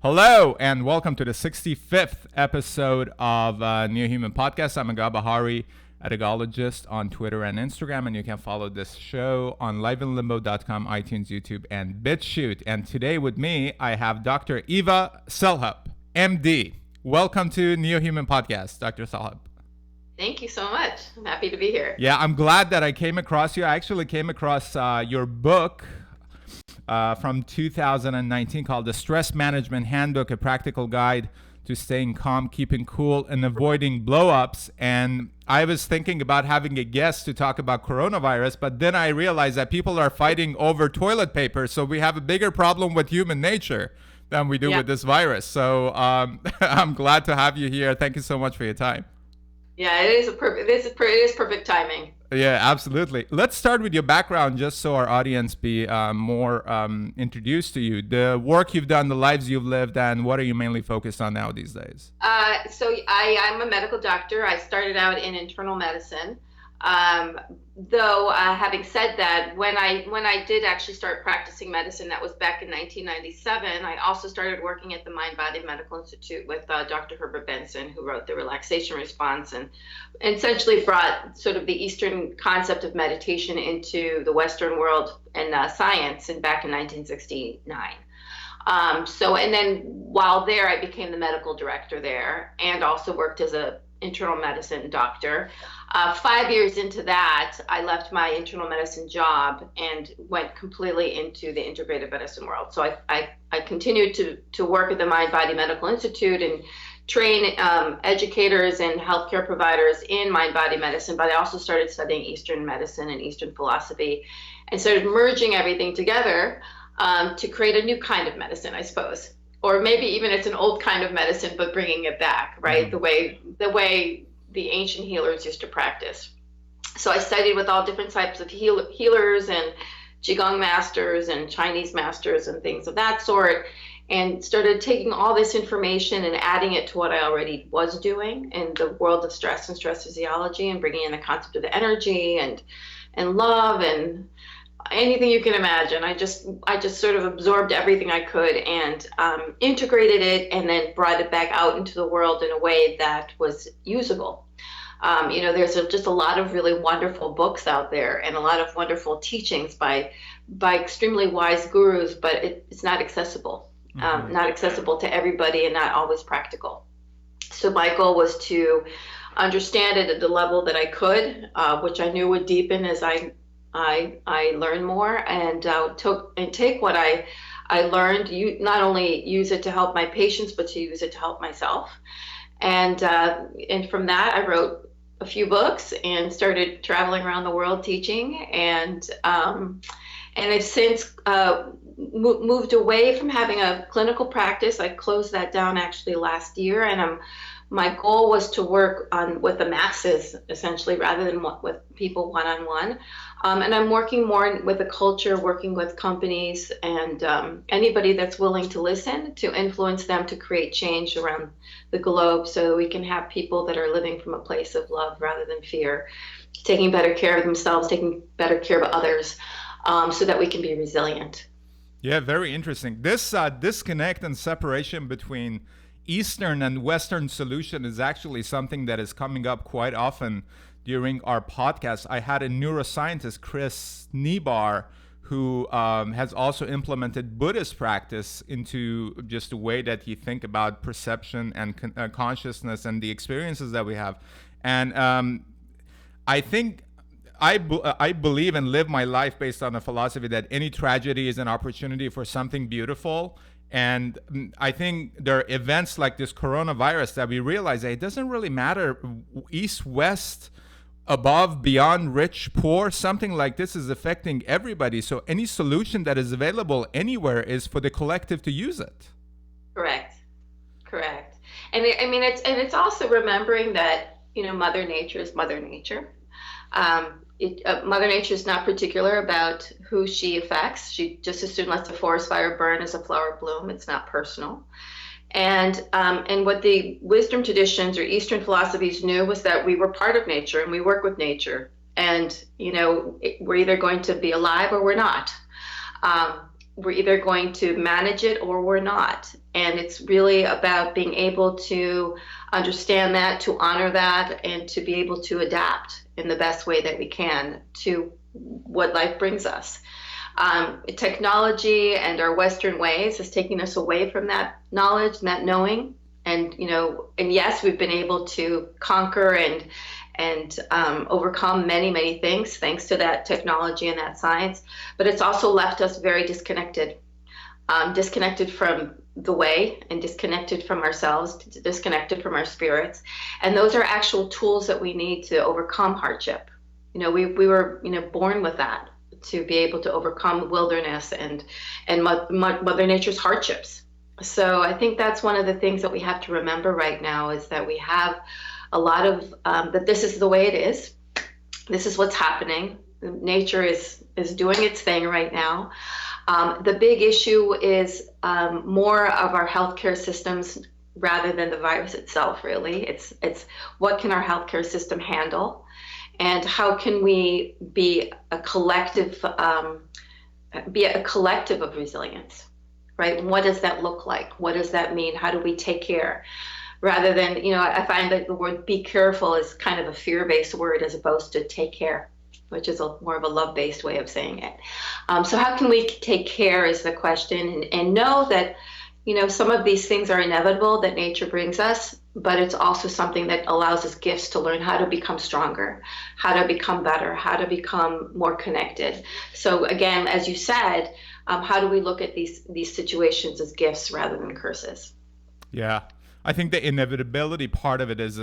Hello and welcome to the 65th episode of NEOHUMAN podcast. I'm Agha Bahari, etagologist on Twitter and Instagram, and you can follow this show on liveinlimbo.com, iTunes, YouTube, and BitChute. And today with me, I have Dr. Eva Selhub, MD. Welcome to NEOHUMAN podcast, Dr. Selhub. Thank you so much. I'm happy to be here. Yeah, I'm glad that I came across you. I actually came across your book from 2019 called The Stress Management Handbook, a practical guide to staying calm, keeping cool, and avoiding blow-ups. And I was thinking about having a guest to talk about coronavirus, but then I realized that people are fighting over toilet paper, so we have a bigger problem with human nature than we do with this virus. So I'm glad to have you here. Thank you so much for your time. Yeah, it is perfect timing. Yeah, absolutely. Let's start with your background, just so our audience be more introduced to you. The work you've done, the lives you've lived, and what are you mainly focused on now these days? So I'm a medical doctor. I started out in internal medicine. Though having said that, when I did actually start practicing medicine, that was back in 1997, I also started working at the Mind Body Medical Institute with Dr. Herbert Benson, who wrote the relaxation response and essentially brought sort of the Eastern concept of meditation into the Western world and science back in 1969. And then while there, I became the medical director there and also worked as a internal medicine doctor. 5 years into that, I left my internal medicine job and went completely into the integrative medicine world. So I continued to work at the Mind Body Medical Institute and train educators and healthcare providers in mind body medicine, but I also started studying Eastern medicine and Eastern philosophy and started merging everything together to create a new kind of medicine, I suppose. Or maybe even it's an old kind of medicine, but bringing it back, right? Mm-hmm. The way the ancient healers used to practice. So I studied with all different types of healers and Qigong masters and Chinese masters and things of that sort, and started taking all this information and adding it to what I already was doing in the world of stress and stress physiology, and bringing in the concept of the energy and love and anything you can imagine. I just sort of absorbed everything I could and integrated it, and then brought it back out into the world in a way that was usable. There's just a lot of really wonderful books out there and a lot of wonderful teachings by extremely wise gurus, but it's not accessible. Not accessible to everybody and not always practical. So my goal was to understand it at the level that I could, which I knew would deepen as I learn more, and take what I learned, not only use it to help my patients, but to use it to help myself. And from that, I wrote a few books and started traveling around the world teaching. And I've since moved away from having a clinical practice. I closed that down actually last year, and my goal was to work with the masses, essentially, rather than with people one-on-one. And I'm working more with the culture, working with companies and anybody that's willing to listen, to influence them to create change around the globe, so that we can have people that are living from a place of love rather than fear, taking better care of themselves, taking better care of others, so that we can be resilient. Yeah, very interesting. This disconnect and separation between Eastern and Western solution is actually something that is coming up quite often during our podcast. I had a neuroscientist, Chris Nebar, who has also implemented Buddhist practice into just the way that you think about perception and consciousness and the experiences that we have. And I think I believe and live my life based on a philosophy that any tragedy is an opportunity for something beautiful. And I think there are events like this coronavirus that we realize that it doesn't really matter east, west, above, beyond, rich, poor. Something like this is affecting everybody. So any solution that is available anywhere is for the collective to use it. Correct. And it's also remembering that, Mother Nature is Mother Nature. Mother Nature is not particular about who she affects. She just as soon lets a forest fire burn as a flower bloom. It's not personal. And what the wisdom traditions or Eastern philosophies knew was that we were part of nature and we work with nature. And, we're either going to be alive or we're not. we're either going to manage it or we're not. And it's really about being able to understand that, to honor that, and to be able to adapt in the best way that we can to what life brings us. Technology and our Western ways is taking us away from that knowledge and that knowing. And, and yes, we've been able to conquer and overcome many, many things thanks to that technology and that science. But it's also left us very disconnected, disconnected from the way and disconnected from ourselves, disconnected from our spirits. And those are actual tools that we need to overcome hardship. We were, born with that, to be able to overcome wilderness and Mother Nature's hardships. So I think that's one of the things that we have to remember right now, is that we have a lot of, that this is the way it is. This is what's happening. Nature is doing its thing right now. The big issue is more of our healthcare systems rather than the virus itself, really. It's what can our healthcare system handle? And how can we be a collective of resilience, right? What does that look like? What does that mean? How do we take care? Rather than, I find that the word "be careful" is kind of a fear-based word as opposed to "take care," which is more of a love-based way of saying it. So how can we take care is the question, and know that, some of these things are inevitable that nature brings us, but it's also something that allows us gifts to learn how to become stronger, how to become better, how to become more connected. So again, as you said, how do we look at these situations as gifts rather than curses? Yeah. I think the inevitability part of it is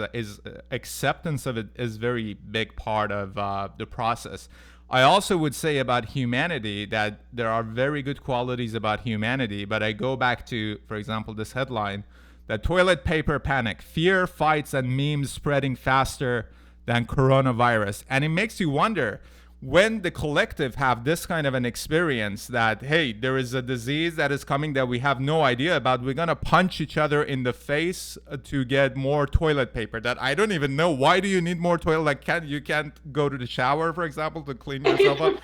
acceptance of it is very big part of the process. I also would say about humanity that there are very good qualities about humanity, but I go back to, for example, this headline, the toilet paper panic, fear, fights, and memes spreading faster than coronavirus. And it makes you wonder, when the collective have this kind of an experience that, hey, there is a disease that is coming that we have no idea about, we're going to punch each other in the face to get more toilet paper, that I don't even know. Why do you need more toilet? Like, you can't go to the shower, for example, to clean yourself up.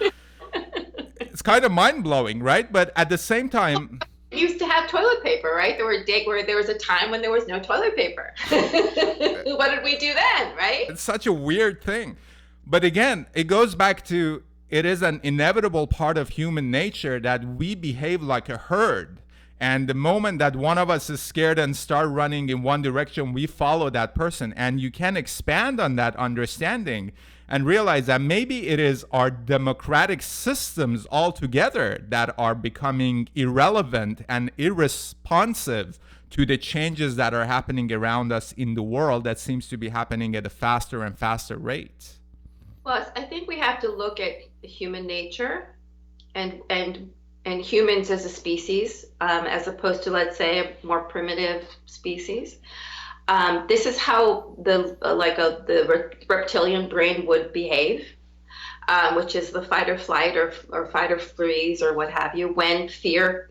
It's kind of mind-blowing, right? But at the same time, used to have toilet paper, right? There was a time when there was no toilet paper. What did we do then, right? It's such a weird thing. But again, it goes back to, it is an inevitable part of human nature that we behave like a herd. And the moment that one of us is scared and start running in one direction, we follow that person. And you can expand on that understanding and realize that maybe it is our democratic systems altogether that are becoming irrelevant and irresponsive to the changes that are happening around us in the world that seems to be happening at a faster and faster rate. Well, I think we have to look at human nature and humans as a species, as opposed to, let's say, a more primitive species. This is how the reptilian brain would behave, which is the fight or flight or fight or freeze or what have you. When fear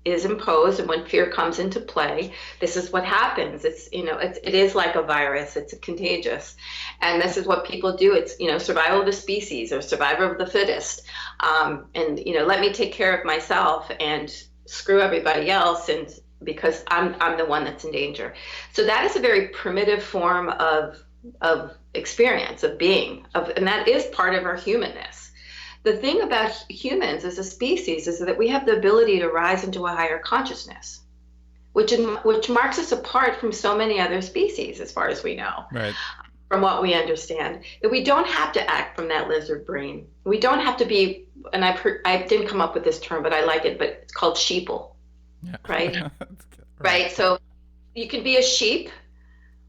is imposed and when fear comes into play, this is what happens. It is like a virus. It's contagious, and this is what people do. It's survival of the species or survival of the fittest, and let me take care of myself and screw everybody else, and because I'm the one that's in danger. So that is a very primitive form of experience of being, and that is part of our humanness. The thing about humans as a species is that we have the ability to rise into a higher consciousness, which marks us apart from so many other species, as far as we know, right, from what we understand. That we don't have to act from that lizard brain. We don't have to be, and I didn't come up with this term, but I like it, but it's called sheeple, yeah. right? Right. So you can be a sheep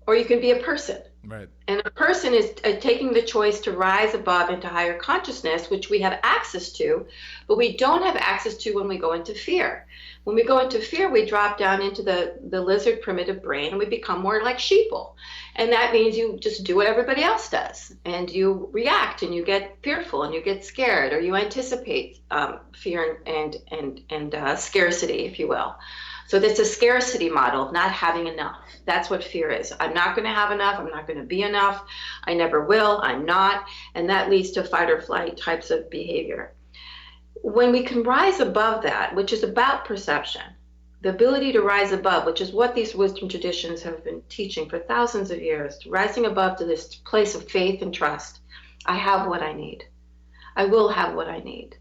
or you can be a person. Right. And a person is taking the choice to rise above into higher consciousness, which we have access to, but we don't have access to when we go into fear. When we go into fear, we drop down into the lizard primitive brain and we become more like sheeple. And that means you just do what everybody else does, and you react and you get fearful and you get scared, or you anticipate fear and scarcity, if you will. So that's a scarcity model of not having enough. That's what fear is. I'm not going to have enough. I'm not going to be enough. I never will. I'm not. And that leads to fight or flight types of behavior. when we can rise above that, which is about perception, the ability to rise above, which is what these wisdom traditions have been teaching for thousands of years, rising above to this place of faith and trust. I have what I need. I will have what I need.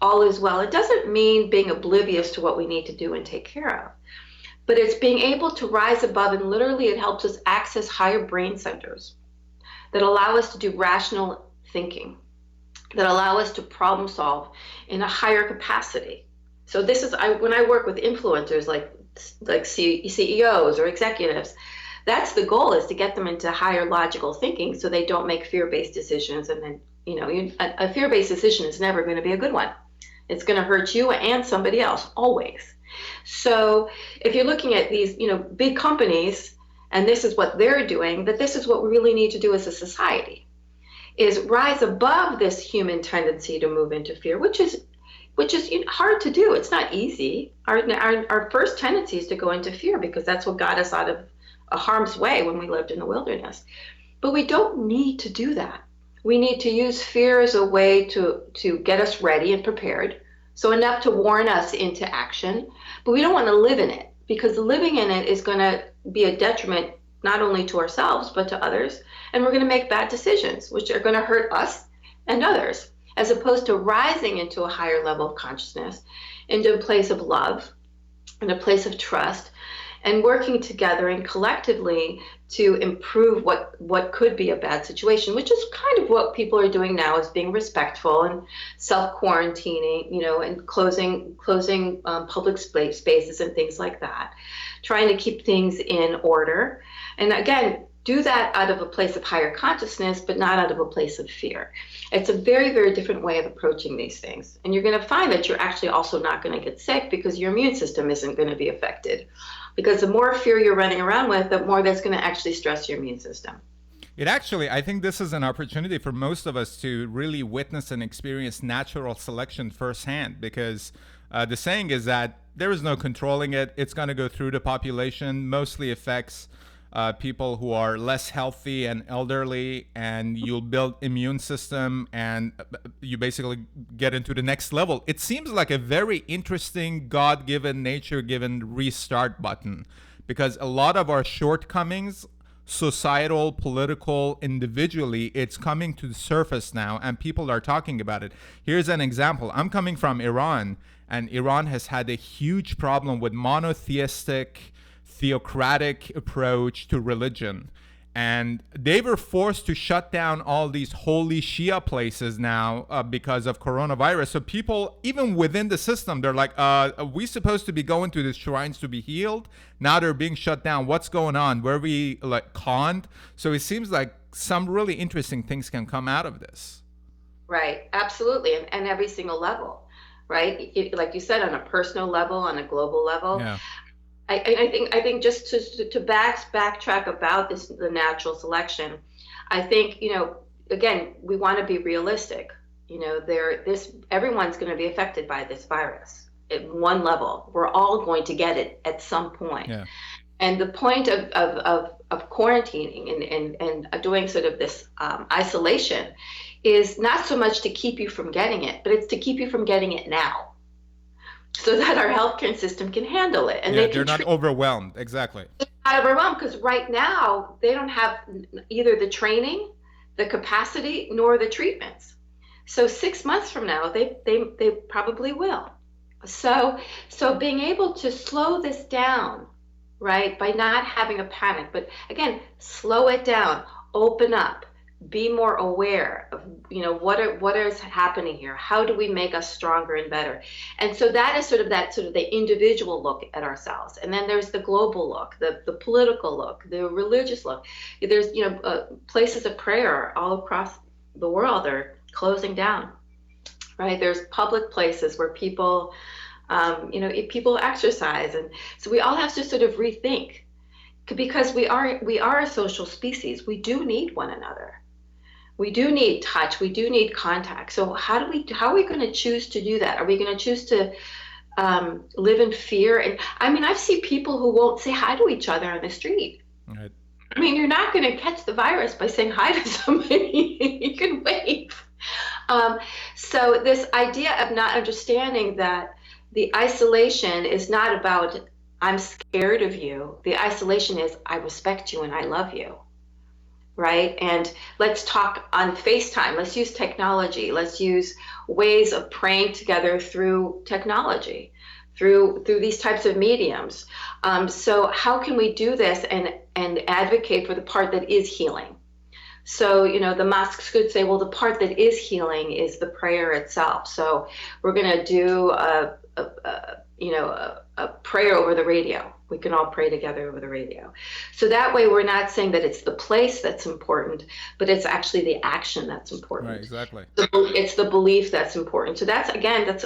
All is well. It doesn't mean being oblivious to what we need to do and take care of, but it's being able to rise above, and literally it helps us access higher brain centers that allow us to do rational thinking, that allow us to problem solve in a higher capacity. So this is, when I work with influencers like CEOs or executives, that's the goal, is to get them into higher logical thinking so they don't make fear-based decisions. And then, a fear-based decision is never going to be a good one. It's going to hurt you and somebody else, always. So if you're looking at these, big companies, and this is what they're doing, that this is what we really need to do as a society, is rise above this human tendency to move into fear, which is hard to do. It's not easy. Our first tendency is to go into fear because that's what got us out of a harm's way when we lived in the wilderness. But we don't need to do that. We need to use fear as a way to get us ready and prepared, so enough to warn us into action. But we don't want to live in it, because living in it is going to be a detriment not only to ourselves but to others, and we're going to make bad decisions which are going to hurt us and others, as opposed to rising into a higher level of consciousness, into a place of love and a place of trust, and working together and collectively to improve what could be a bad situation, which is kind of what people are doing now, is being respectful and self-quarantining, and closing public spaces and things like that, trying to keep things in order. And again, do that out of a place of higher consciousness, but not out of a place of fear. It's a very, very different way of approaching these things. And you're going to find that you're actually also not going to get sick, because your immune system isn't going to be affected. Because the more fear you're running around with, the more that's going to actually stress your immune system. I think this is an opportunity for most of us to really witness and experience natural selection firsthand, because the saying is that there is no controlling it. It's going to go through the population, mostly affects people who are less healthy and elderly, and you'll build immune system and you basically get into the next level. It seems like a very interesting God-given, nature-given restart button, because a lot of our shortcomings, societal, political, individually, it's coming to the surface now and people are talking about it. Here's an example. I'm coming from Iran, and Iran has had a huge problem with monotheistic, theocratic approach to religion, and they were forced to shut down all these holy Shia places now because of coronavirus. So people, even within the system, they're like, are we supposed to be going to the shrines to be healed? Now they're being shut down. What's going on? Were we conned? So it seems like some really interesting things can come out of this. Right, absolutely, and every single level, right? Like you said, on a personal level, on a global level. Yeah. I think just to backtrack about the natural selection, I think, again, we want to be realistic. Everyone's going to be affected by this virus at one level. We're all going to get it at some point. Yeah. And the point of quarantining and doing sort of this isolation is not so much to keep you from getting it, but it's to keep you from getting it now, so that our healthcare system can handle it. And they're not overwhelmed. Exactly. They're not overwhelmed, because right now they don't have either the training, the capacity, nor the treatments. So 6 months from now, they probably will. So being able to slow this down, right, by not having a panic, but again, slow it down, open up, be more aware of what is happening here. How do we make us stronger and better? And so that is sort of the individual look at ourselves. And then there's the global look, the political look, the religious look. There's places of prayer all across the world are closing down, right? There's public places where people people exercise, and so we all have to sort of rethink, because we are a social species. We do need one another. We do need touch. We do need contact. So how are we going to choose to do that? Are we going to choose to live in fear? And I mean, I've seen people who won't say hi to each other on the street. Right. I mean, you're not going to catch the virus by saying hi to somebody. You can wave. Um, so this idea of not understanding that the isolation is not about I'm scared of you. The isolation is I respect you and I love you, right? And let's talk on FaceTime. Let's use technology. Let's use ways of praying together through technology, through these types of mediums. So how can we do this and advocate for the part that is healing? So, the mosques could say, well, the part that is healing is the prayer itself. So we're going to do a prayer over the radio. We can all pray together over the radio. So that way we're not saying that it's the place that's important, but it's actually the action that's important. Right, exactly. It's the belief that's important. So that's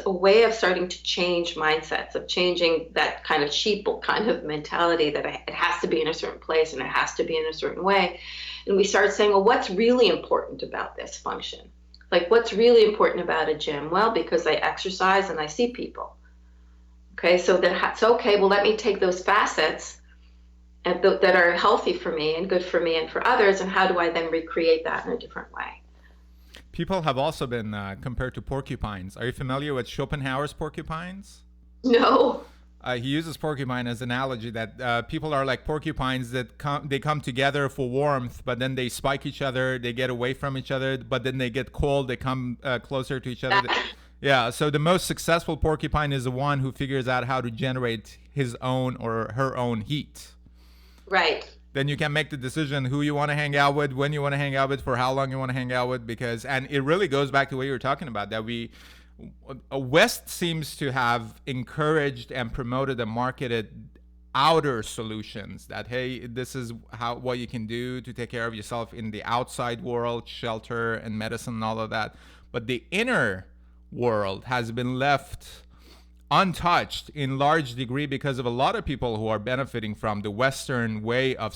a way of starting to change mindsets, of changing that kind of sheeple kind of mentality that it has to be in a certain place and it has to be in a certain way. And we start saying, well, what's really important about this function? Like, what's really important about a gym? Well, because I exercise and I see people. Okay, so that's okay. Well, let me take those facets that are healthy for me and good for me and for others, and how do I then recreate that in a different way? People have also been compared to porcupines. Are you familiar with Schopenhauer's porcupines? No. He uses porcupine as an analogy that people are like porcupines that come together for warmth, but then they spike each other, they get away from each other, but then they get cold, they come closer to each other. Yeah, so the most successful porcupine is the one who figures out how to generate his own or her own heat. Right. Then you can make the decision who you want to hang out with, when you want to hang out with, for how long you want to hang out with, and it really goes back to what you were talking about, that West seems to have encouraged and promoted and marketed outer solutions that, hey, this is what you can do to take care of yourself in the outside world, shelter and medicine and all of that. But the inner world has been left untouched in large degree because of a lot of people who are benefiting from the Western way of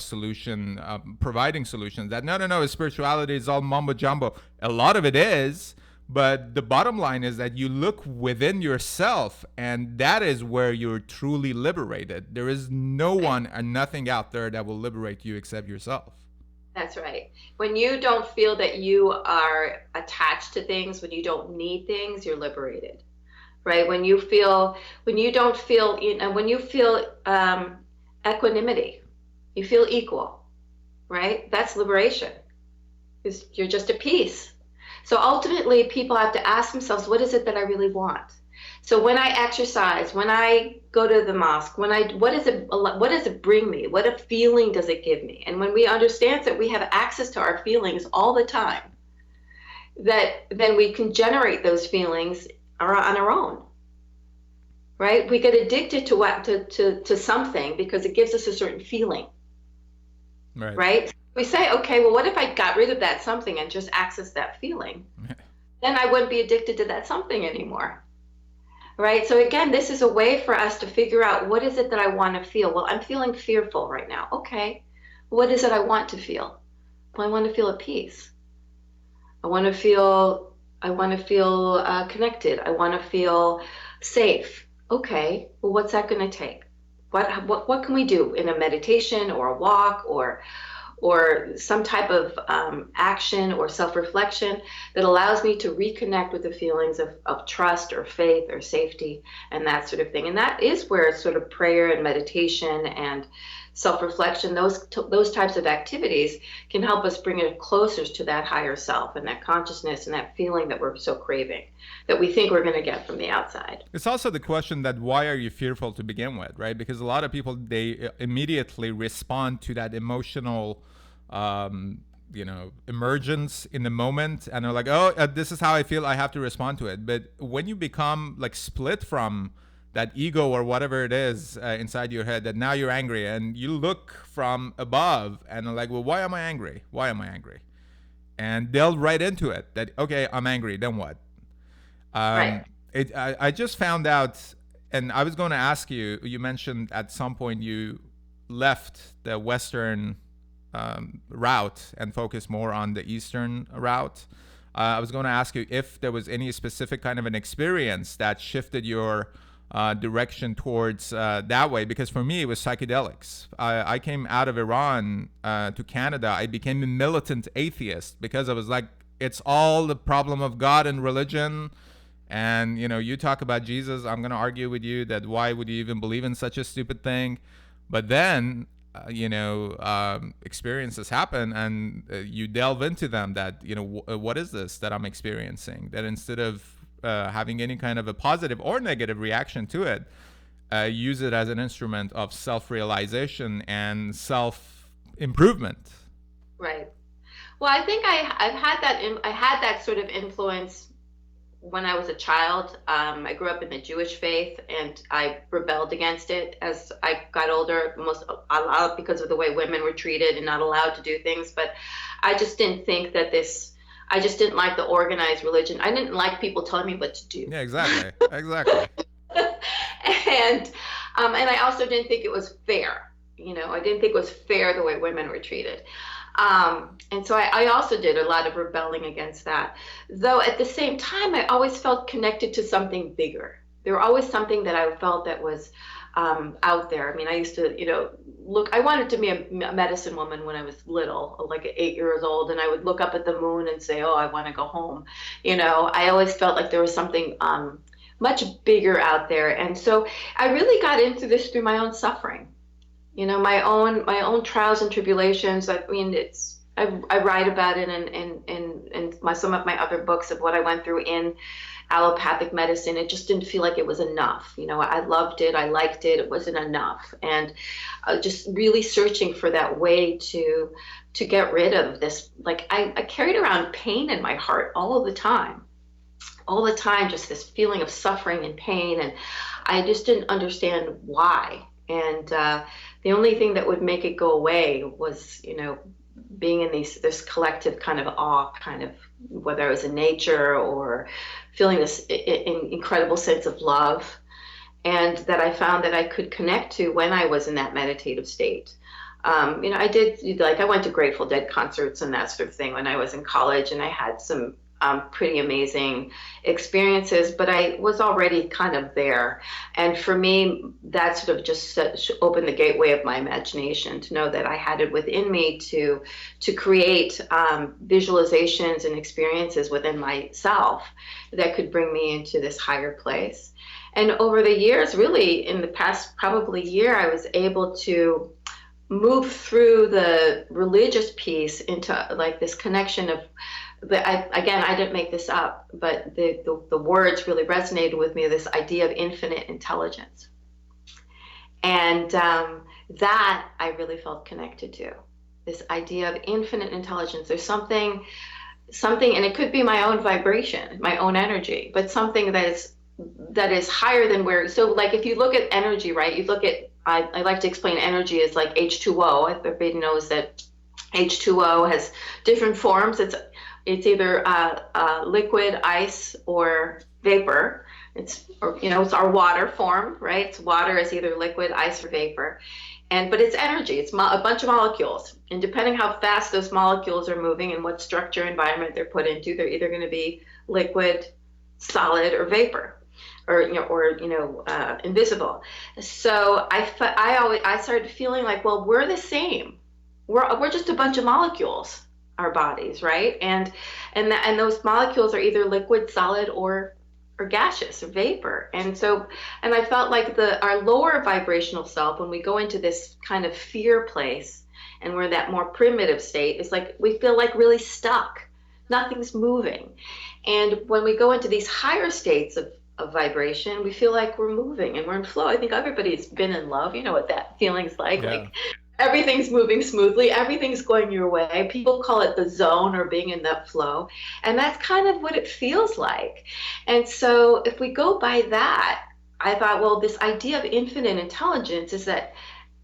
providing solutions. That no, spirituality is all mumbo jumbo. A lot of it is, but the bottom line is that you look within yourself, and that is where you're truly liberated. There is no one and nothing out there that will liberate you except yourself. That's right. When you don't feel that you are attached to things, when you don't need things, you're liberated, right? When you feel equanimity, you feel equal, right? That's liberation. You're just at peace. So ultimately, people have to ask themselves, what is it that I really want? So when I exercise, when I go to the mosque, what does it bring me? What a feeling does it give me? And when we understand that we have access to our feelings all the time, that then we can generate those feelings on our own, right? We get addicted to something because it gives us a certain feeling, right? We say, okay, well, what if I got rid of that something and just access that feeling? Then I wouldn't be addicted to that something anymore. Right? So again, this is a way for us to figure out, what is it that I want to feel? Well, I'm feeling fearful right now. Okay. What is it I want to feel? Well, I want to feel at peace. I want to feel connected. I want to feel safe. Okay. Well, what's that going to take? What can we do in a meditation or a walk or some type of action or self-reflection that allows me to reconnect with the feelings of trust or faith or safety and that sort of thing. And that is where sort of prayer and meditation and self-reflection, those types of activities can help us bring it closer to that higher self and that consciousness and that feeling that we're so craving, that we think we're going to get from the outside. It's also the question that why are you fearful to begin with, right? Because a lot of people, they immediately respond to that emotional emergence in the moment, and they're like, oh, this is how I feel, I have to respond to it. But when you become like split from that ego or whatever it is inside your head, that now you're angry and you look from above and are like, well, why am I angry? And they'll right into it that, okay, I'm angry, then what? Right. I just found out, and I was going to ask you, you mentioned at some point you left the Western route and focus more on the Eastern route. I was going to ask you if there was any specific kind of an experience that shifted your direction towards that way, because for me it was psychedelics. I came out of Iran to Canada. I became a militant atheist because I was like, it's all the problem of God and religion. And you talk about Jesus, I'm going to argue with you that why would you even believe in such a stupid thing? But then experiences happen, and you delve into them, that what is this that I'm experiencing, that instead of having any kind of a positive or negative reaction to it, use it as an instrument of self-realization and self-improvement. Right. Well, I think I've had that I had that sort of influence when I was a child. I grew up in the Jewish faith, and I rebelled against it as I got older, a lot because of the way women were treated and not allowed to do things. But I just didn't think that I just didn't like the organized religion. I didn't like people telling me what to do. Yeah, exactly. Exactly. and I also didn't think it was fair. I didn't think it was fair the way women were treated. And so I also did a lot of rebelling against that. Though at the same time, I always felt connected to something bigger. There was always something that I felt that was out there. I mean, I used to, I wanted to be a medicine woman when I was little, like 8 years old, and I would look up at the moon and say, oh, I want to go home. I always felt like there was something much bigger out there. And so I really got into this through my own suffering. My own trials and tribulations. I mean, I write about it in some of my other books of what I went through in allopathic medicine. It just didn't feel like it was enough. I loved it, I liked it, it wasn't enough, and just really searching for that way to get rid of this. Like I carried around pain in my heart all the time, just this feeling of suffering and pain, and I just didn't understand why. And the only thing that would make it go away was, being in this collective kind of awe, kind of, whether it was in nature or feeling this incredible sense of love, and that I found that I could connect to when I was in that meditative state. I went to Grateful Dead concerts and that sort of thing when I was in college, and I had some pretty amazing experiences, but I was already kind of there. And for me, that sort of just opened the gateway of my imagination to know that I had it within me to create visualizations and experiences within myself that could bring me into this higher place. And over the years, really in the past probably year, I was able to move through the religious piece into like this connection of, I didn't make this up, but the words really resonated with me, this idea of infinite intelligence. And that I really felt connected to, this idea of infinite intelligence. There's something, and it could be my own vibration, my own energy, but something that is higher than so like if you look at energy, right, you look at, I like to explain energy as like H2O. Everybody knows that H2O has different forms. It's either liquid, ice, or vapor. It's our water form, right? It's water is either liquid, ice, or vapor. But it's energy. It's a bunch of molecules. And depending how fast those molecules are moving and what structure environment they're put into, they're either going to be liquid, solid, or vapor, or invisible. So I started feeling like, well, we're the same. We're just a bunch of molecules, our bodies, right? And those molecules are either liquid, solid, or gaseous or vapor. And I felt like our lower vibrational self, when we go into this kind of fear place and we're in that more primitive state, it's like we feel like really stuck. Nothing's moving. And when we go into these higher states of vibration, we feel like we're moving and we're in flow. I think everybody's been in love. You know what that feeling's like. Yeah. Like everything's moving smoothly, everything's going your way. People call it the zone or being in that flow. And that's kind of what it feels like. And so if we go by that, I thought, well, this idea of infinite intelligence is that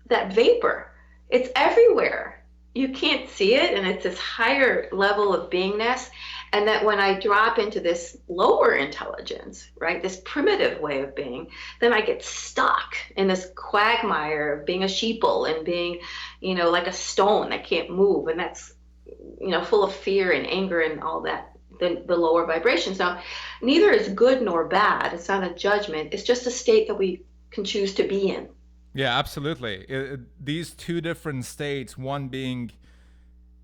vapor, it's everywhere. You can't see it, and it's this higher level of beingness. And that when I drop into this lower intelligence, right, this primitive way of being, then I get stuck in this quagmire of being a sheeple and being, like a stone that can't move. And that's, full of fear and anger and all that, the lower vibrations. Now, neither is good nor bad. It's not a judgment. It's just a state that we can choose to be in. Yeah, absolutely. These two different states, one being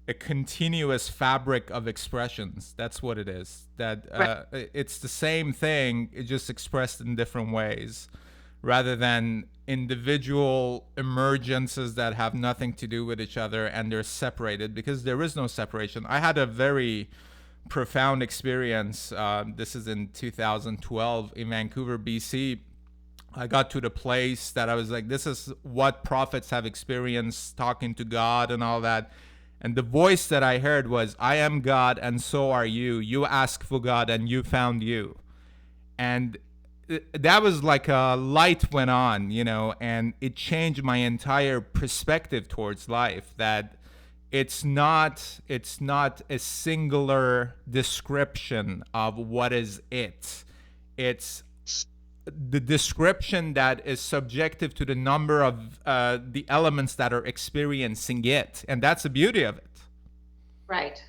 a continuous fabric of expressions. That's what it is. That Right. it's the same thing, it just expressed in different ways, rather than individual emergences that have nothing to do with each other and they're separated, because there is no separation. I had a very profound experience. This is in 2012 in Vancouver, BC. I got to the place that I was like, this is what prophets have experienced, talking to God and all that. And the voice that I heard was, I am God and so are you. You asked for God and you found you. And that was like a light went on, and it changed my entire perspective towards life, that it's not a singular description of what is it. It's the description that is subjective to the number of the elements that are experiencing it, and that's the beauty of it. Right.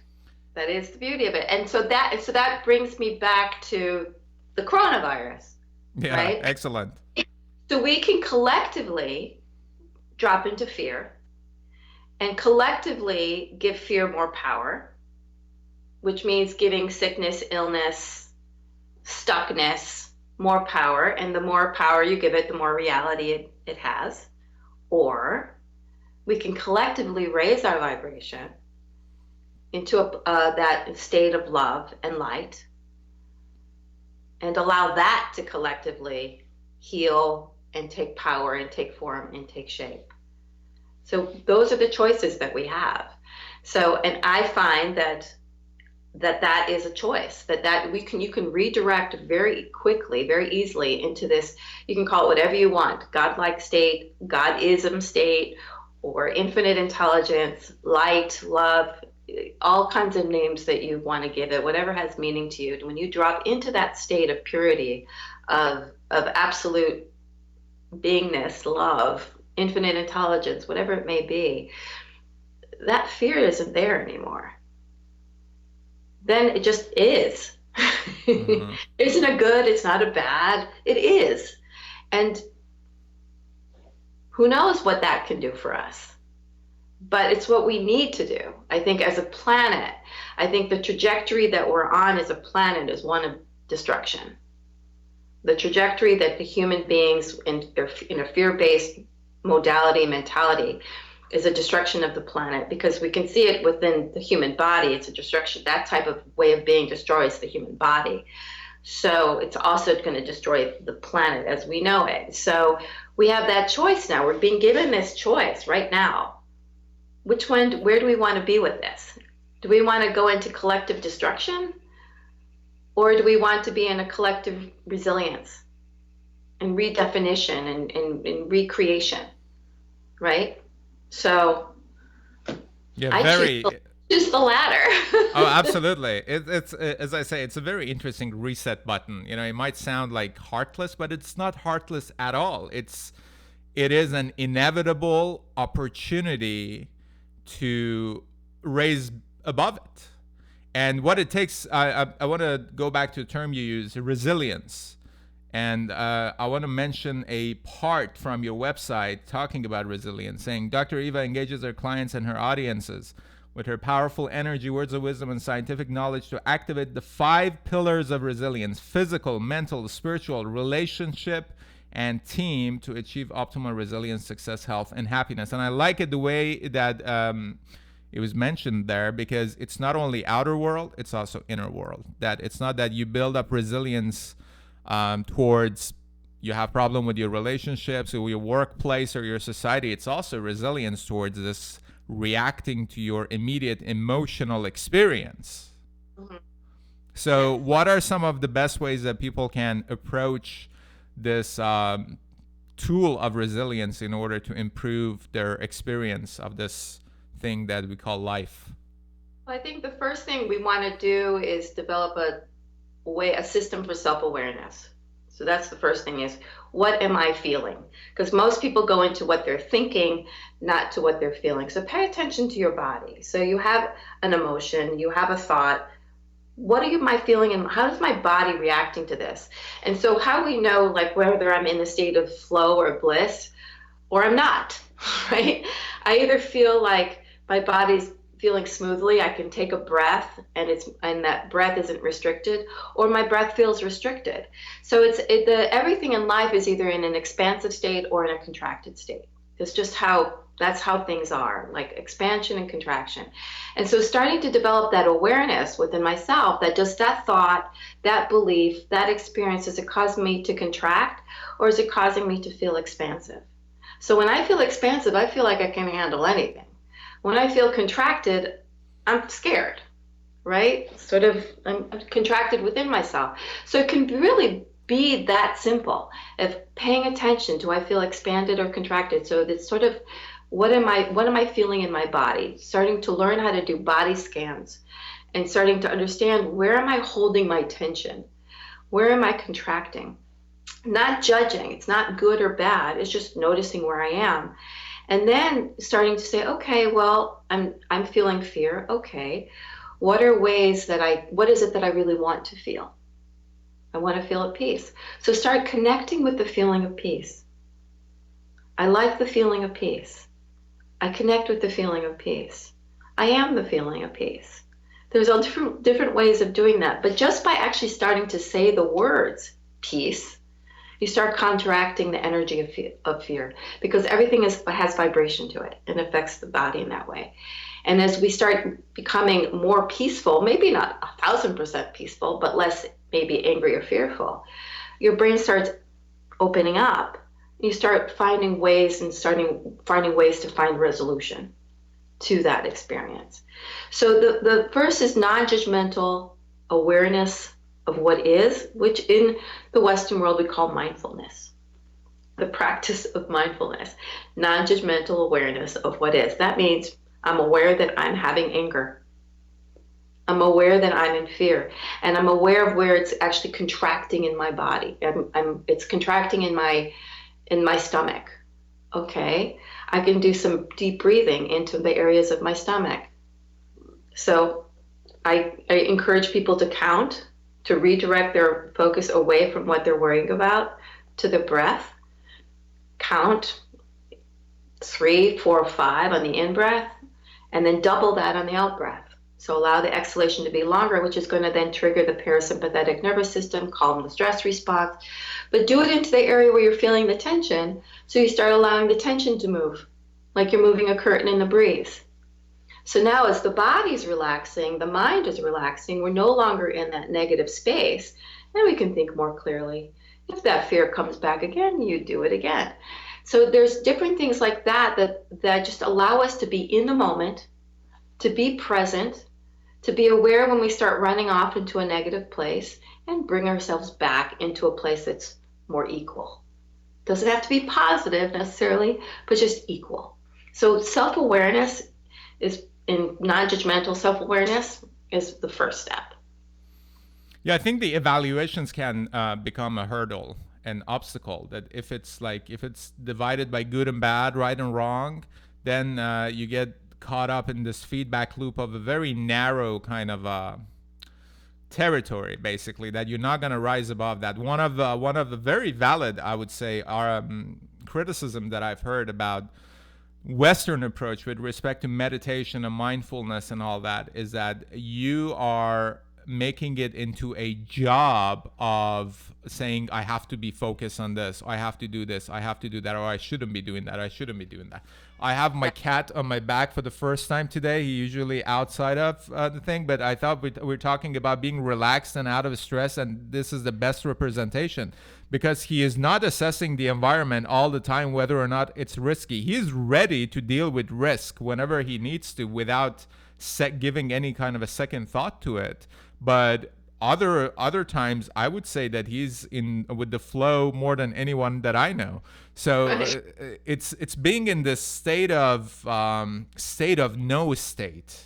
That is the beauty of it. And so that brings me back to the coronavirus, Yeah, right? excellent. So we can collectively drop into fear and collectively give fear more power, which means giving sickness, illness, stuckness more power. And the more power you give it, the more reality it has. Or we can collectively raise our vibration into that state of love and light and allow that to collectively heal and take power and take form and take shape. So those are the choices that we have. So, and I find that is a choice, that you can redirect very quickly, very easily into this. You can call it whatever you want: godlike state, godism state, or infinite intelligence, light, love, all kinds of names that you want to give it, whatever has meaning to you. When you drop into that state of purity, of absolute beingness, love, infinite intelligence, whatever it may be, that fear isn't there anymore. Then it just is. Mm-hmm. Isn't a good, it's not a bad, it is. And who knows what that can do for us. But it's what we need to do. I think as a planet, I think the trajectory that we're on as a planet is one of destruction. The trajectory that the human beings in a fear-based mentality is a destruction of the planet, because we can see it within the human body. It's a destruction. That type of way of being destroys the human body. So it's also going to destroy the planet as we know it. So we have that choice now. We're being given this choice right now. Where do we want to be with this? Do we want to go into collective destruction? Or do we want to be in a collective resilience and redefinition and recreation, right? So Yeah, I choose the latter. Oh, absolutely. It's as I say, it's a very interesting reset button. It might sound like heartless, but it's not heartless at all. It is an inevitable opportunity to raise above it. And what it takes, I want to go back to a term you use, resilience. And I want to mention a part from your website talking about resilience, saying Dr. Eva engages her clients and her audiences with her powerful energy, words of wisdom, and scientific knowledge to activate the 5 pillars of resilience: physical, mental, spiritual, relationship, and team, to achieve optimal resilience, success, health, and happiness. And I like it the way that it was mentioned there, because it's not only outer world, it's also inner world. That it's not that you build up resilience towards you have problem with your relationships or your workplace or your society. It's also resilience towards this reacting to your immediate emotional experience. Mm-hmm. So what are some of the best ways that people can approach this tool of resilience in order to improve their experience of this thing that we call life? Well, I think the first thing we want to do is develop a system for self-awareness. So that's the first thing, is what am I feeling? Because most people go into what they're thinking, not to what they're feeling. So pay attention to your body. So you have an emotion, you have a thought. What am I feeling, and how is my body reacting to this? And so how we know, like, whether I'm in a state of flow or bliss or I'm not, right? I either feel like my body's feeling smoothly, I can take a breath and that breath isn't restricted, or my breath feels restricted. So everything in life is either in an expansive state or in a contracted state. That's how things are, like expansion and contraction. And so starting to develop that awareness within myself that just that thought, that belief, that experience, is it causing me to contract or is it causing me to feel expansive? So when I feel expansive, I feel like I can handle anything. When I feel contracted, I'm scared, right? Sort of, I'm contracted within myself. So it can really be that simple of paying attention. Do I feel expanded or contracted? So it's sort of, what am I feeling in my body? Starting to learn how to do body scans and starting to understand, where am I holding my tension? Where am I contracting? Not judging. It's not good or bad. It's just noticing where I am. And then starting to say, okay, well, I'm feeling fear. Okay. What is it that I really want to feel? I want to feel at peace. So start connecting with the feeling of peace. I like the feeling of peace. I connect with the feeling of peace. I am the feeling of peace. There's all different ways of doing that. But just by actually starting to say the words peace, you start counteracting the energy of fear, because everything has vibration to it and affects the body in that way. And as we start becoming more peaceful, maybe not 1,000% peaceful, but less maybe angry or fearful, your brain starts opening up. You start finding ways to find resolution to that experience. So the first is non-judgmental awareness of what is, which in the Western world we call mindfulness. The practice of mindfulness, non-judgmental awareness of what is. That means I'm aware that I'm having anger. I'm aware that I'm in fear, and I'm aware of where it's actually contracting in my body. It's contracting in my stomach. Okay, I can do some deep breathing into the areas of my stomach. So I encourage people to count, to redirect their focus away from what they're worrying about to the breath. Count 3, 4, 5 on the in-breath, and then double that on the out-breath. So allow the exhalation to be longer, which is going to then trigger the parasympathetic nervous system, calm the stress response. But do it into the area where you're feeling the tension, so you start allowing the tension to move, like you're moving a curtain in the breeze. So now as the body's relaxing, the mind is relaxing, we're no longer in that negative space, and we can think more clearly. If that fear comes back again, you do it again. So there's different things like that just allow us to be in the moment, to be present, to be aware when we start running off into a negative place, and bring ourselves back into a place that's more equal. Doesn't have to be positive necessarily, but just equal. So self-awareness is, in non-judgmental self-awareness, is the first step. Yeah, I think the evaluations can become a hurdle, an obstacle. That if it's divided by good and bad, right and wrong, then you get caught up in this feedback loop of a very narrow kind of territory, basically, that you're not going to rise above that. One of the very valid, I would say, criticism that I've heard about Western approach with respect to meditation and mindfulness and all that is that you are making it into a job of saying, I have to be focused on this, I have to do this, I have to do that, or I shouldn't be doing that, I shouldn't be doing that. I have my cat on my back for the first time today. He usually outside of the thing, but I thought we're talking about being relaxed and out of stress, and this is the best representation, because he is not assessing the environment all the time whether or not it's risky. He is ready to deal with risk whenever he needs to without giving any kind of a second thought to it. But other times, I would say that he's in with the flow more than anyone that I know. So it's being in this state of no state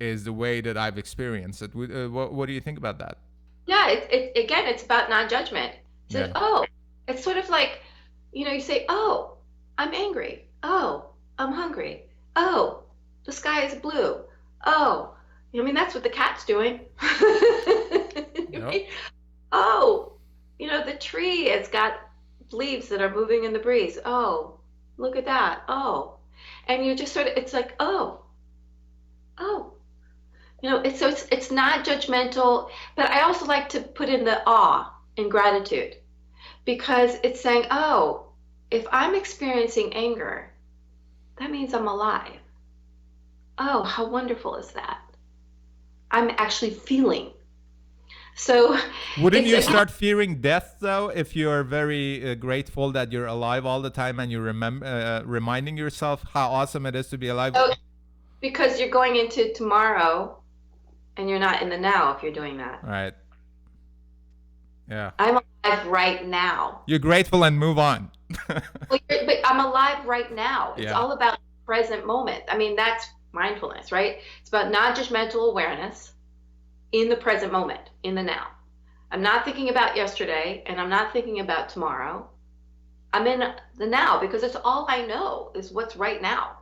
is the way that I've experienced it. What do you think about that? Yeah, it's about non-judgment. So Yeah. it's sort of like, you say, oh, I'm angry. Oh, I'm hungry. Oh, the sky is blue. Oh, that's what the cat's doing. Yep. Oh, the tree has got leaves that are moving in the breeze. Oh, look at that. Oh, and you just it's like, oh. Oh, it's not judgmental, but I also like to put in the awe and gratitude because it's saying, oh, if I'm experiencing anger, that means I'm alive. Oh, how wonderful is that? I'm actually feeling. So Wouldn't it's you again, start fearing death though if you're very grateful that you're alive all the time and you remember reminding yourself how awesome it is to be alive? so because you're going into tomorrow and you're not in the now if you're doing that. Right. Yeah. I'm alive right now. You're grateful and move on. But I'm alive right now. It's Yeah. all about the present moment. I mean, that's mindfulness, right? It's about non-judgmental awareness in the present moment, in the now. I'm not thinking about yesterday and I'm not thinking about tomorrow. I'm in the now because it's all I know is what's right now.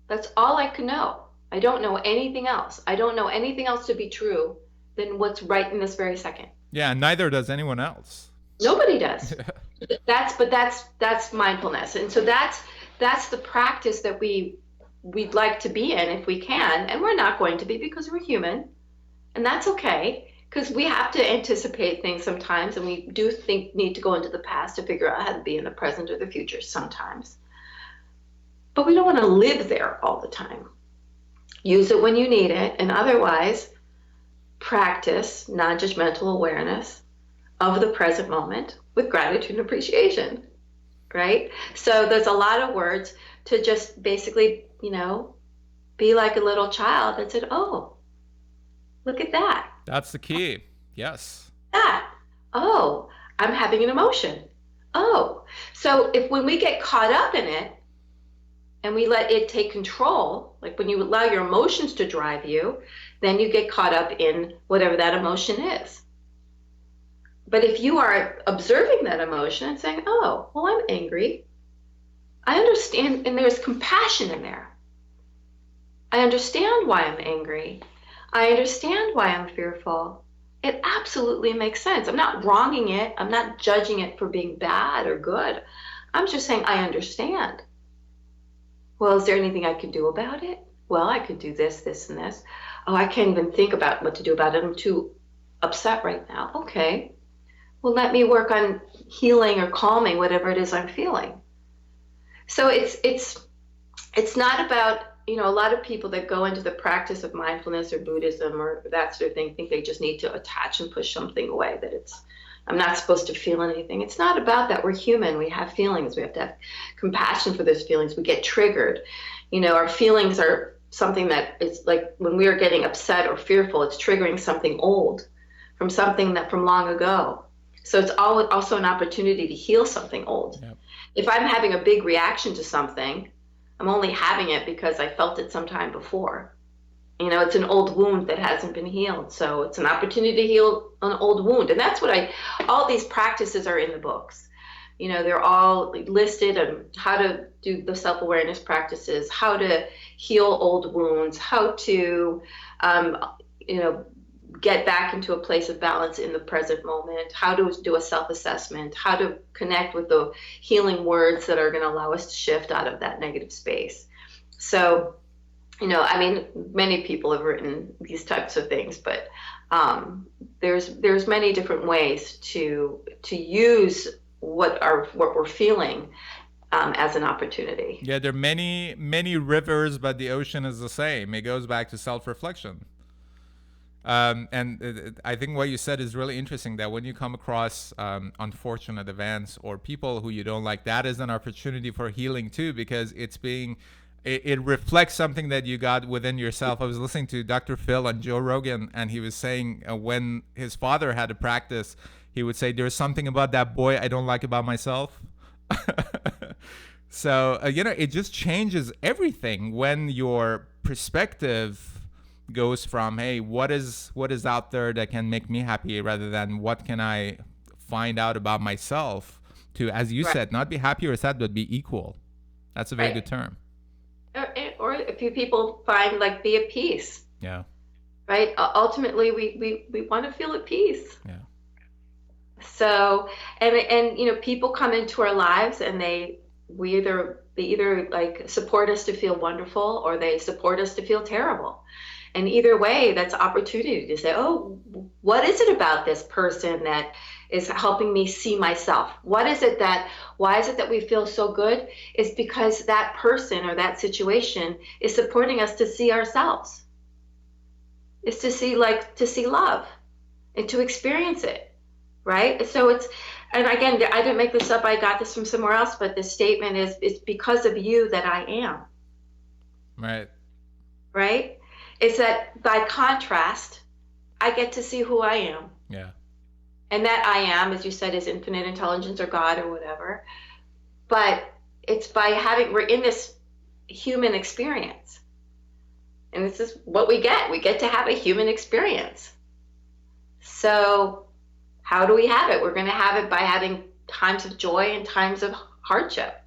That's all I can know. I don't know anything else. I don't know anything else to be true than what's right in this very second. Yeah, neither does anyone else. Nobody does. That's mindfulness. And so that's the practice that we'd like to be in if we can, and we're not going to be because we're human, and that's okay because we have to anticipate things sometimes, and we do think need to go into the past to figure out how to be in the present or the future sometimes. But we don't want to live there all the time. Use it when you need it, and otherwise practice non-judgmental awareness of the present moment with gratitude and appreciation, right? So there's a lot of words to just basically, be like a little child that said, oh, look at that. That's the key. Yes. That. Oh, I'm having an emotion. Oh. So if when we get caught up in it and we let it take control, like when you allow your emotions to drive you, then you get caught up in whatever that emotion is. But if you are observing that emotion and saying, oh, well, I'm angry, I understand, and there's compassion in there. I understand why I'm angry. I understand why I'm fearful. It absolutely makes sense. I'm not wronging it. I'm not judging it for being bad or good. I'm just saying I understand. Well, is there anything I could do about it? Well, I could do this, this, and this. Oh, I can't even think about what to do about it. I'm too upset right now. Okay. Well, let me work on healing or calming whatever it is I'm feeling. So it's not about, a lot of people that go into the practice of mindfulness or Buddhism or that sort of thing think they just need to attach and push something away, that I'm not supposed to feel anything. It's not about that. We're human. We have feelings. We have to have compassion for those feelings. We get triggered. Our feelings are something that is like when we are getting upset or fearful, it's triggering something old from something that from long ago. So it's also an opportunity to heal something old. Yep. If I'm having a big reaction to something, I'm only having it because I felt it sometime before. It's an old wound that hasn't been healed. So it's an opportunity to heal an old wound. And that's what all these practices are in the books. They're all listed on how to do the self-awareness practices, how to heal old wounds, how to, get back into a place of balance in the present moment, how to do a self-assessment, how to connect with the healing words that are going to allow us to shift out of that negative space. So, many people have written these types of things, but there's many different ways to use what we're feeling as an opportunity. Yeah, there are many rivers, but the ocean is the same. It goes back to self-reflection. And I think what you said is really interesting, that when you come across unfortunate events or people who you don't like, that is an opportunity for healing too, because it reflects something that you got within yourself. I was listening to Dr. Phil on Joe Rogan, and he was saying when his father had a practice, he would say, there's something about that boy I don't like about myself. So, it just changes everything when your perspective goes from, hey, what is out there that can make me happy, rather than what can I find out about myself, to, as you said, not be happy or sad, but be equal. That's a very good term. Or a few people find be at peace. Yeah. Right. Ultimately, we want to feel at peace. Yeah. So, and people come into our lives and we either They either like support us to feel wonderful or they support us to feel terrible. And either way, that's opportunity to say, oh, what is it about this person that is helping me see myself? Why is it that we feel so good? It's because that person or that situation is supporting us to see ourselves. It's to see love and to experience it, right? So and again, I didn't make this up. I got this from somewhere else, but the statement is, it's because of you that I am. Right. Right? It's that by contrast, I get to see who I am. Yeah. And that I am, as you said, is infinite intelligence or God or whatever. But it's we're in this human experience. And this is what we get. We get to have a human experience. So how do we have it? We're going to have it by having times of joy and times of hardship.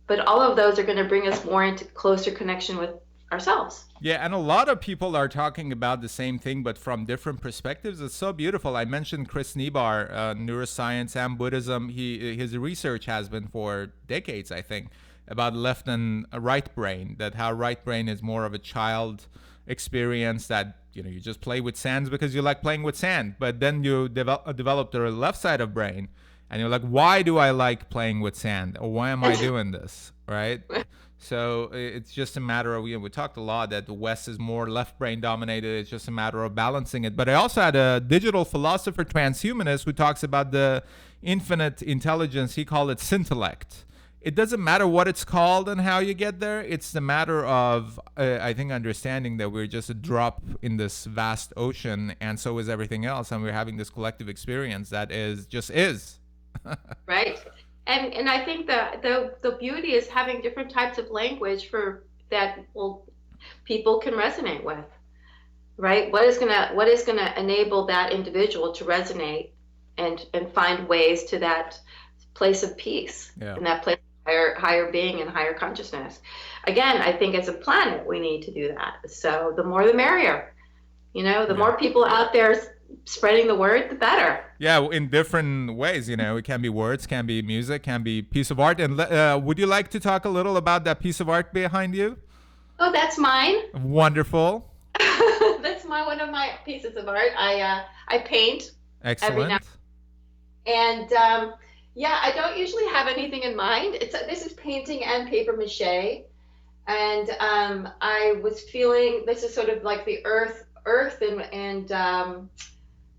But all of those are going to bring us more into closer connection with ourselves. Yeah, and a lot of people are talking about the same thing, but from different perspectives. It's so beautiful. I mentioned Chris Nebar, neuroscience and Buddhism. His research has been for decades, I think, about left and right brain. That how right brain is more of a child experience, that you just play with sands because you like playing with sand, but then you develop the left side of brain, and you're like, why do I like playing with sand, or why am I doing this, right? So it's just a matter of, we talked a lot that the West is more left brain dominated. It's just a matter of balancing it. But I also had a digital philosopher, transhumanist, who talks about the infinite intelligence. He called it scintellect. It doesn't matter what it's called and how you get there. It's the matter of, I think, understanding that we're just a drop in this vast ocean, and so is everything else. And we're having this collective experience that is. Right. And I think the beauty is having different types of language for that people can resonate with, right? What is gonna enable that individual to resonate and find ways to that place of peace, and that place of higher being and higher consciousness. Again, I think as a planet we need to do that. So the more the merrier. The more people out there spreading the word, the better. Yeah, in different ways. It can be words, can be music, can be piece of art. And would you like to talk a little about that piece of art behind you? Oh, that's mine. Wonderful. That's one of my pieces of art. I paint. Excellent. Every now. And I don't usually have anything in mind. This is painting and paper mache. And I was feeling this is sort of like the earth and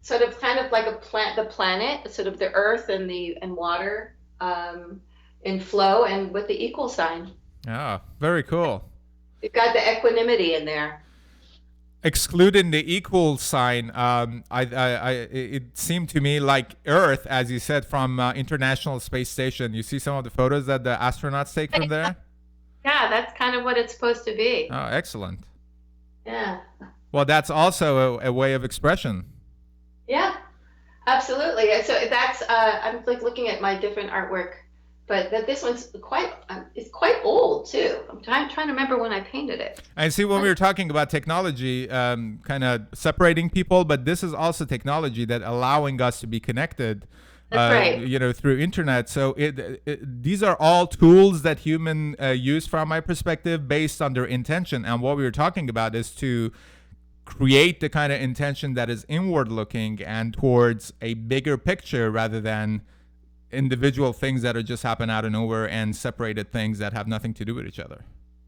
sort of kind of like the planet, sort of the earth and water in flow, and with the equal sign. Ah, very cool. You've got the equanimity in there. Excluding the equal sign, it seemed to me like Earth, as you said, from International Space Station. You see some of the photos that the astronauts take from there? Yeah, that's kind of what it's supposed to be. Oh, excellent. Yeah. Well, that's also a way of expression. Yeah, absolutely. So that's I'm like looking at my different artwork, but this one's it's quite old too. I'm trying to remember when I painted it. I see, when we were talking about technology, kind of separating people, but this is also technology that allowing us to be connected. That's right. Through internet. So these are all tools that human use, from my perspective, based on their intention. And what we were talking about is to create the kind of intention that is inward looking and towards a bigger picture, rather than individual things that are just happen out of nowhere and separated things that have nothing to do with each other.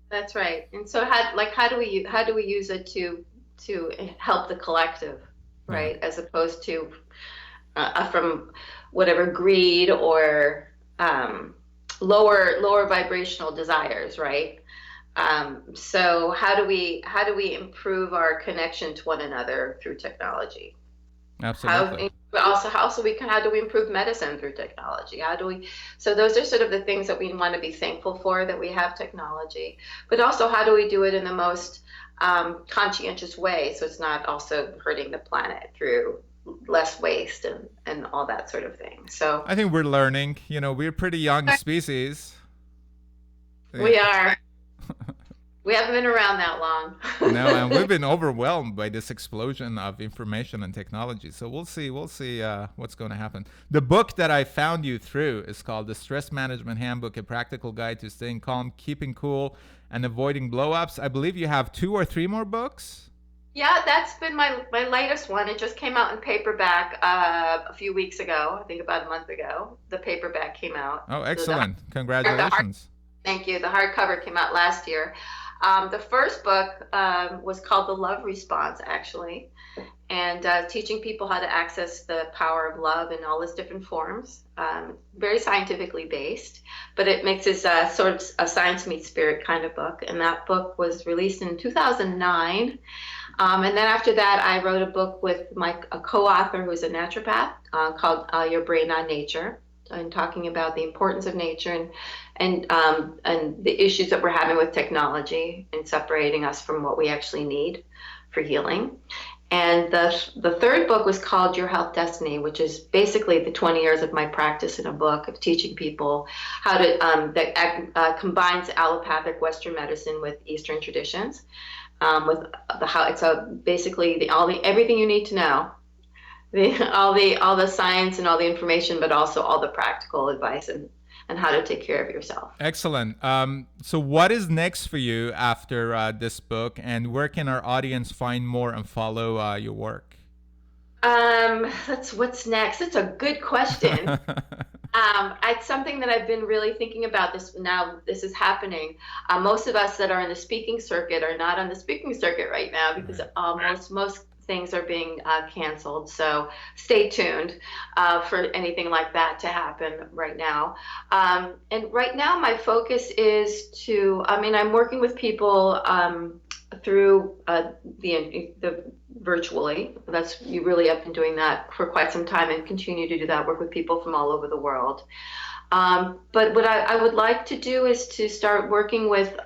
That's right. And so how do we use it to help the collective, right? As opposed to from whatever greed or lower vibrational desires, right? So how do we improve our connection to one another through technology? Absolutely. How do we improve medicine through technology? So those are sort of the things that we want to be thankful for, that we have technology, but also how do we do it in the most conscientious way, so it's not also hurting the planet through less waste and all that sort of thing. So I think we're learning. We're a pretty young species. We are. We haven't been around that long. No, and we've been overwhelmed by this explosion of information and technology. So we'll see what's going to happen. The book that I found you through is called The Stress Management Handbook: A Practical Guide to Staying Calm, Keeping Cool, and Avoiding Blowups. I believe you have 2 or 3 more books. Yeah, that's been my latest one. It just came out in paperback a few weeks ago. I think about a month ago. The paperback came out. Oh, So excellent! the hard Congratulations. thank you. The hardcover came out last year. The first book was called The Love Response, actually, and teaching people how to access the power of love in all its different forms. Very scientifically based, but it mixes sort of a science meets spirit kind of book. And that book was released in 2009. And then after that, I wrote a book with a co-author who's a naturopath called Your Brain on Nature, and talking about the importance of nature and the issues that we're having with technology and separating us from what we actually need for healing. And the third book was called Your Health Destiny, which is basically the 20 years of my practice in a book of teaching people how to that combines allopathic Western medicine with Eastern traditions. With the how it's basically everything you need to know, all the science and all the information, but also all the practical advice and how to take care of yourself. Excellent. So, what is next for you after this book, and where can our audience find more and follow your work? That's what's next. It's a good question. It's something that I've been really thinking about this now. This is happening. Most of us that are in the speaking circuit are not on the speaking circuit right now because most things are being canceled. So stay tuned for anything like that to happen right now. And right now, my focus is I'm working with people through the virtually. You really have been doing that for quite some time and continue to do that, work with people from all over the world. But what I would like to do is to start working with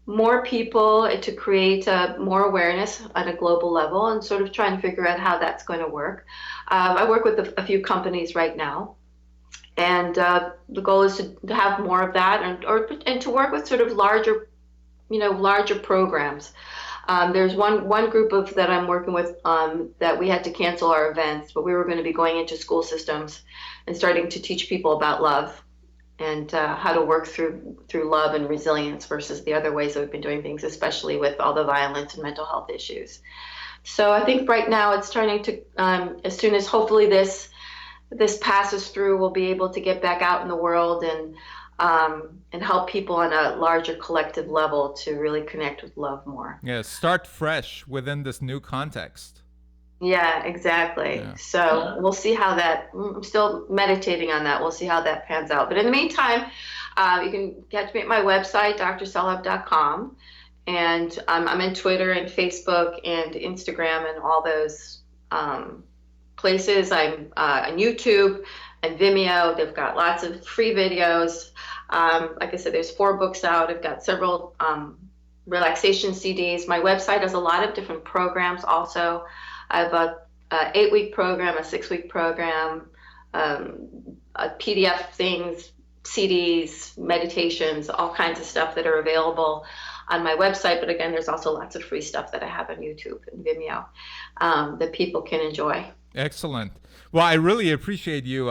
more people to create more awareness at a global level and sort of trying to figure out how that's going to work. I work with a few companies right now. And the goal is to have more of that and to work with sort of larger programs. There's one group that I'm working with that we had to cancel our events, but we were going to be going into school systems and starting to teach people about love and how to work through love and resilience versus the other ways that we've been doing things, especially with all the violence and mental health issues. So I think right now it's turning to, as soon as hopefully this passes through, we'll be able to get back out in the world and help people on a larger collective level to really connect with love more. Yeah, start fresh within this new context. Yeah, exactly. Yeah. So we'll see how I'm still meditating on that. We'll see how that pans out. But in the meantime, you can catch me at my website, drselhub.com. And I'm in Twitter and Facebook and Instagram and all those places. I'm on YouTube and Vimeo. They've got lots of free videos. Like I said, there's 4 books out. I've got several relaxation CDs. My website has a lot of different programs also. I have a 8-week program, a 6-week program, a PDF things, CDs, meditations, all kinds of stuff that are available on my website. But again, there's also lots of free stuff that I have on YouTube and Vimeo that people can enjoy. Excellent. Well, I really appreciate you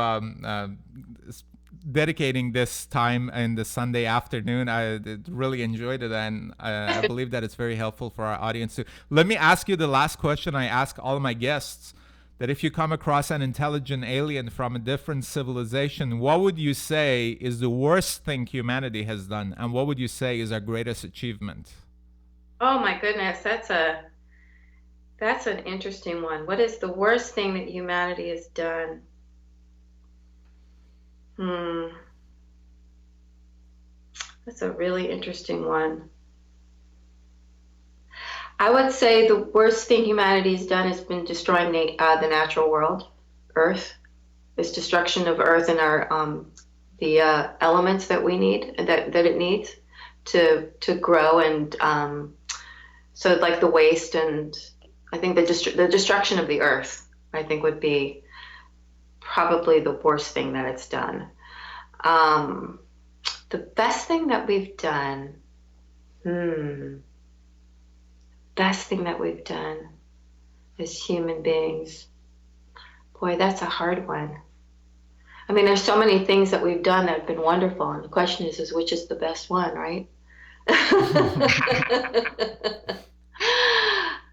dedicating this time in the Sunday afternoon. I really enjoyed it, and I believe that it's very helpful for our audience too. Let me ask you the last question I ask all of my guests, that if you come across an intelligent alien from a different civilization, what would you say is the worst thing humanity has done, and what would you say is our greatest achievement? Oh my goodness, that's an interesting one. What is the worst thing that humanity has done? That's a really interesting one. I would say the worst thing humanity's done has been destroying the natural world, Earth. This destruction of Earth and our the elements that we need that it needs to grow, and so like the waste, and I think the destruction of the Earth, I think, would be probably the worst thing that it's done. The best thing that we've done, Hmm. Best thing that we've done as human beings. Boy, that's a hard one. I mean, there's so many things that we've done that have been wonderful, and the question is which is the best one, right?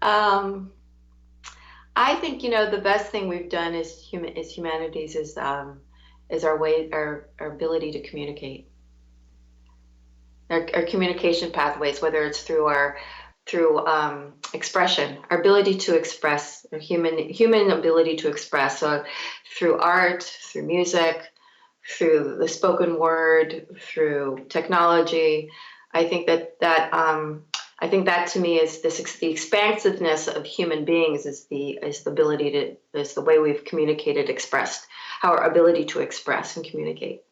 um, I think the best thing we've done as humanities is our ability to communicate, our communication pathways, whether it's through expression, our ability to express, our human ability to express. So through art, through music, through the spoken word, through technology. I think that to me is the expansiveness of human beings is the ability to is the way we've communicated, expressed, our ability to express and communicate.